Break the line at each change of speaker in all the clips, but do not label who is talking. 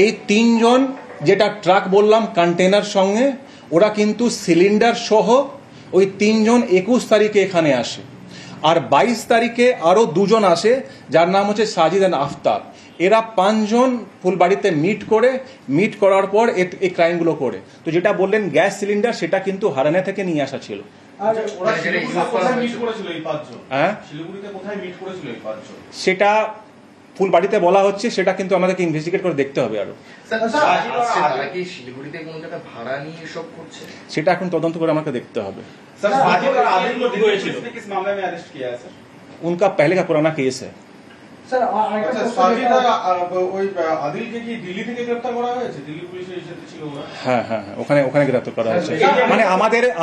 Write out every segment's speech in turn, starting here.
এই তিনজন যেটা ট্রাক বললাম কন্টেনার সঙ্গে, ওরা কিন্তু সিলিন্ডার সহ ওই তিনজন 21 তারিখে এখানে আসে। আর 22 তারিখে আরও দুজন আসে, যার নাম হচ্ছে সাজিদ এন্ড আফতাব। এরা 5 জন ফুলবাড়িতে মিট করার পর এই ক্রাইমগুলো করে। তো যেটা বললেন গ্যাস সিলিন্ডার, সেটা কিন্তু হারানা থেকে নিয়ে আসা ছিল। সেটা ফুলবাড়িতে বলা হচ্ছে, সেটা কিন্তু আমাদেরকে ইনভেস্টিগেট করে দেখতে হবে আরো। সেটা এখন তদন্ত করে আমাকে দেখতে হবে। उनका पहले का पुराना केस है। হ্যাঁ হ্যাঁ হ্যাঁ, ওখানে গ্রেপ্তার করা হয়েছে। মানে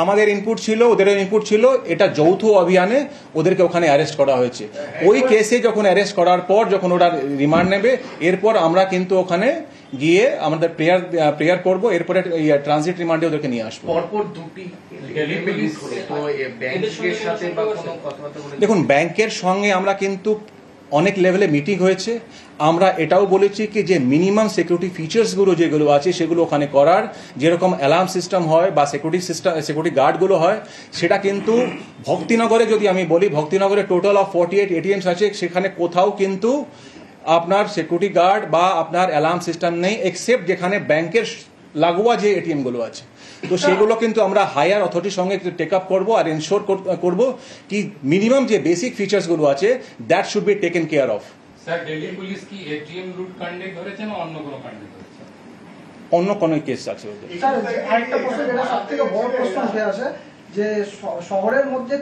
আমাদের ইনপুট ছিল, ওদের ইনপুট ছিল, এটা যৌথ অভিযানে ওদেরকে ওখানে অ্যারেস্ট করা হয়েছে। ওই কেসে যখন অ্যারেস্ট করার পর যখন ওরা রিমান্ড নেবে, এরপর আমরা কিন্তু ওখানে গিয়ে আমাদের প্রেয়ার করবো, এরপরে ট্রানজিট রিমান্ডে ওদেরকে নিয়ে আসবো। দেখুন, ব্যাংকের সঙ্গে আমরা কিন্তু অনেক লেভেলে মিটিং হয়েছে। আমরা এটাও বলেছি কি যে মিনিমাম সিকিউরিটি ফিচার্সগুলো যেগুলো আছে সেগুলো ওখানে করার, যেরকম অ্যালার্ম সিস্টেম হয় বা সিকিউরিটি গার্ডগুলো হয়, সেটা কিন্তু ভক্তিনগরে, যদি আমি বলি, ভক্তিনগরে টোটাল অফ 48 এটিএমস আছে, সেখানে কোথাও কিন্তু আপনার সিকিউরিটি গার্ড বা আপনার অ্যালার্ম সিস্টেম নেই, এক্সেপ্ট যেখানে ব্যাংকের লাগোয়া যে এটিএম গুলো আছে। তো সেগুলো কিন্তু আমরা হায়ার অথরিটির সঙ্গে টেক আপ করবো আর এনশোর করবো কি মিনিমাম যে বেসিক ফিচার্স গুলো আছে that should be taken care of.
Sir, Delhi police কি এটিএম লুট কাণ্ডে ধরেছে না অন্য কোনো কাণ্ডে ধরেছে?
অন্য কোনো কেস আছে ওদের।
স্যার, আরেকটা প্রশ্ন, যেটা সবথেকে বড় প্রশ্ন উঠে আসে, যে শহরের মধ্যে